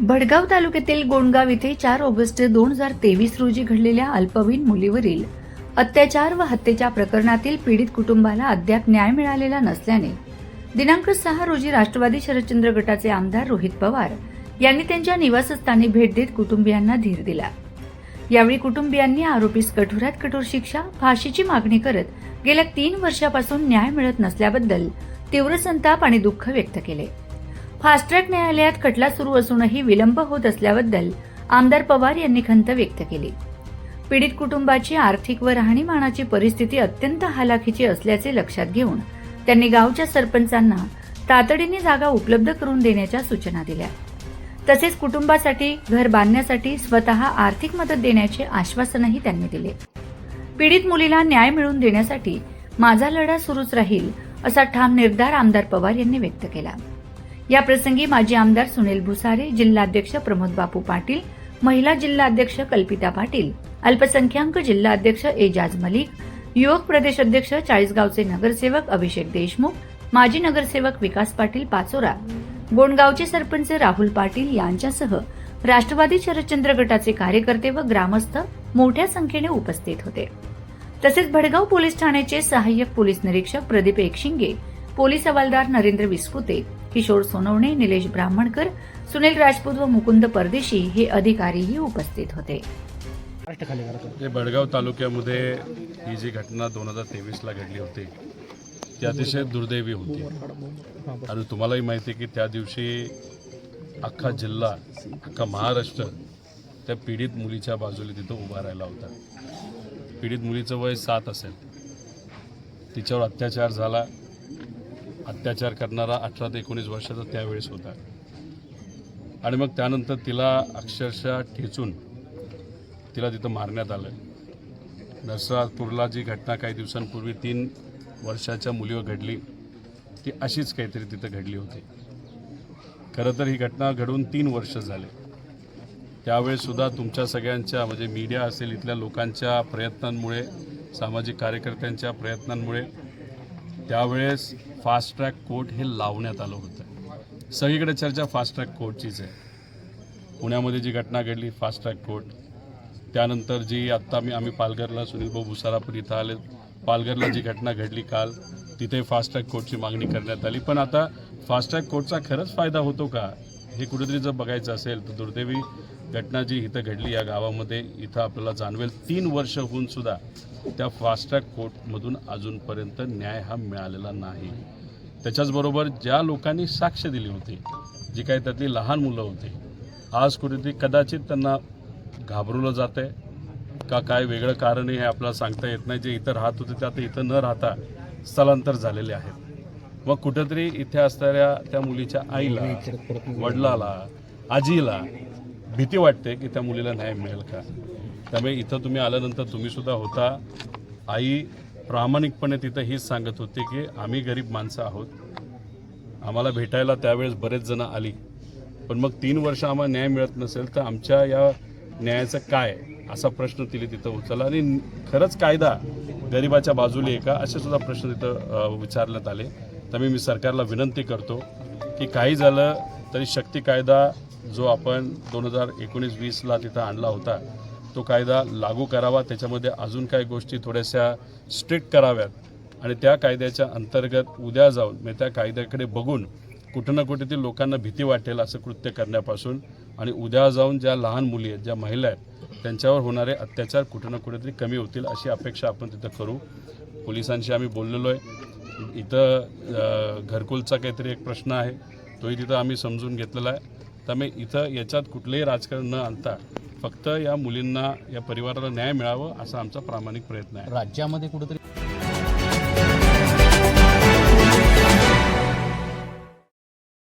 भडगाव तालुक्यातील गोंडगाव येथे 4 ऑगस्ट 2023 रोजी घडलेल्या अल्पवयीन मुलीवरील अत्याचार व हत्येच्या प्रकरणातील पीडित कुटुंबाला अद्याप न्याय मिळालेला नसल्याने दिनांक 6 रोजी राष्ट्रवादी शरदचंद्र गटाचे आमदार रोहित पवार यांनी त्यांच्या निवासस्थानी भेट देत कुटुंबियांना धीर दिला। यावेळी कुटुंबियांनी आरोपीस कठोरात कठोर शिक्षा, फाशीची मागणी करत गेल्या 3 वर्षापासून न्याय मिळत नसल्याबद्दल तीव्र संताप आणि दुःख व्यक्त केले। फास्ट ट्रॅक न्यायालयात खटला सुरू असूनही विलंब होत असल्याबद्दल आमदार पवार यांनी खंत व्यक्त केली। पीडित कुटुंबाची आर्थिक व राहणीमानाची परिस्थिती अत्यंत हालाखीची असल्याचे लक्षात घेऊन त्यांनी गावच्या सरपंचांना तातडीने जागा उपलब्ध करून देण्याच्या सूचना दिल्या। तसेच कुटुंबासाठी घर बांधण्यासाठी स्वतः आर्थिक मदत देण्याचे आश्वासनही त्यांनी दिले। पीडित मुलीला न्याय मिळवून देण्यासाठी माझा लढा सुरूच राहील असा ठाम निर्धार आमदार पवार यांनी व्यक्त केला। या प्रसंगी माजी आमदार सुनील भुसारे, जिल्हाध्यक्ष प्रमोद बापू पाटील, महिला जिल्हाध्यक्ष कल्पिता पाटील, अल्पसंख्याक जिल्हाध्यक्ष एजाज मलिक, युवक प्रदेश अध्यक्ष चाळीसगावचे नगरसेवक अभिषेक देशमुख, माजी नगरसेवक विकास पाटील पाचोरा, गोंडगावचे सरपंच राहुल पाटील यांच्यासह राष्ट्रवादी शरदचंद्र गटाचे कार्यकर्ते व ग्रामस्थ मोठ्या संख्येने उपस्थित होते। तसेच भडगाव पोलीस ठाण्याचे सहाय्यक पोलीस निरीक्षक प्रदीप एकशिंगे, पोलीस हवालदार नरेंद्र विस्पुते, किशोर सोनवणे, निलेश ब्राह्मणकर, सुनील राजपूत व मुकुंद परदेशी हे अधिकारीही उपस्थित होते। भडगाव तालुक्यामध्ये ही जी घटना 2023 ला घडली होती ती अतिशय दुर्दैवी होती आणि तुम्हालाही माहिती आहे की त्या दिवशी अख्खा जिल्हा, अख्खा महाराष्ट्र त्या पीडित मुलीच्या बाजूला तिथं उभा राहिला होता। पीडित मुलीचं वय 7 असेल, तिच्यावर अत्याचार झाला। अत्याचार करणारा 18 ते 19 वर्षाचा त्यावेळेस होता आणि मग त्यानंतर तिला अक्षरशः ठेचून तिला तिथं मारण्यात आलं। नरसापूरला जी घटना काही दिवसांपूर्वी 3 वर्षाच्या मुलीवर घडली ती अशीच काहीतरी तिथं घडली होती। खरं तर ही घटना घडून 3 वर्ष झाले। त्यावेळेससुद्धा तुमच्या सगळ्यांच्या म्हणजे मीडिया असेल, इथल्या लोकांच्या प्रयत्नांमुळे, सामाजिक कार्यकर्त्यांच्या प्रयत्नांमुळे त्यावेळेस फास्ट ट्रॅक कोर्ट हे लावण्यात आलं होतं। सगळीकडे चर्चा फास्ट ट्रॅक कोर्टचीच आहे। पुण्यामध्ये जी घटना घडली फास्ट ट्रॅक कोर्ट, त्यानंतर जी आत्ता आम्ही पालघरला सुनील भाऊ भुसारापूर इथं आले, पालघरला जी घटना घडली काल तिथे फास्ट ट्रॅक कोर्टची मागणी करण्यात आली। पण आता फास्ट ट्रॅक कोर्टचा खरंच फायदा होतो का हे कुठेतरी जर बघायचं असेल तर दुर्दैवी घटना जी इथं घडली या गावामध्ये इथं आपल्याला जाणवेल 3 वर्ष होऊन सुद्धा त्या फास्ट ट्रॅक कोर्टमधून अजूनपर्यंत न्याय हा मिळालेला नाही। त्याच्याचबरोबर ज्या लोकांनी साक्ष दिली होती, जी काही त्यातली लहान मुलं होती, आज कुठेतरी कदाचित त्यांना घाबरवलं जात आहे का काय वेगळं कारण हे आपल्याला सांगता येत नाही। जे इथं राहत होते ते आता इथं न राहता स्थलांतर झालेले आहेत। मग कुठेतरी इथे असणाऱ्या त्या मुलीच्या आईला, वडिलाला, आजीला भीती वाटते की त्या मुलीला न्याय मिळेल का। त्यामुळे इथं तुम्ही आल्यानंतर तुम्हीसुद्धा होता। आई प्रामाणिकपणे तिथं हीच सांगत होती की आम्ही गरीब माणसं आहोत, आम्हाला भेटायला त्यावेळेस बरेच जण आली, पण मग 3 वर्ष आम्हाला न्याय मिळत नसेल तर आमच्या या न्यायाचं काय असा प्रश्न तिने तिथं उचलला। आणि खरंच कायदा गरिबाच्या बाजूला आहे का असे सुद्धा प्रश्न तिथं विचारण्यात आले। त्यामुळे मी सरकारला विनंती करतो की काही झालं तरी शक्ती कायदा जो आपण 2019-20 ला तिथं आणला होता तो कायदा लागू करावा, त्याच्यामध्ये अजून काही गोष्टी थोड्याशा स्ट्रिक्ट कराव्यात आणि त्या कायद्याच्या अंतर्गत उद्या जाऊन मी त्या कायद्याकडे बघून कुठं ना कुठे ती लोकांना भीती वाटेल असं कृत्य करण्यापासून आणि उद्या जाऊन ज्या लहान मुली आहेत, ज्या महिला आहेत, त्यांच्यावर होणारे अत्याचार कुठं ना कुठेतरी कमी होतील अशी अपेक्षा आपण तिथं करू। पोलिसांशी आम्ही बोललेलो आहे। इथं घरकुलचा काहीतरी एक प्रश्न आहे, तोही तिथं आम्ही समजून घेतलेला आहे। त्यामुळे इथं याच्यात कुठलंही राजकारण न आणता फक्त या मुलींना, या परिवाराला न्याय मिळावं असा आमचा प्रामाणिक प्रयत्न आहे। राज्यामध्ये कुठेतरी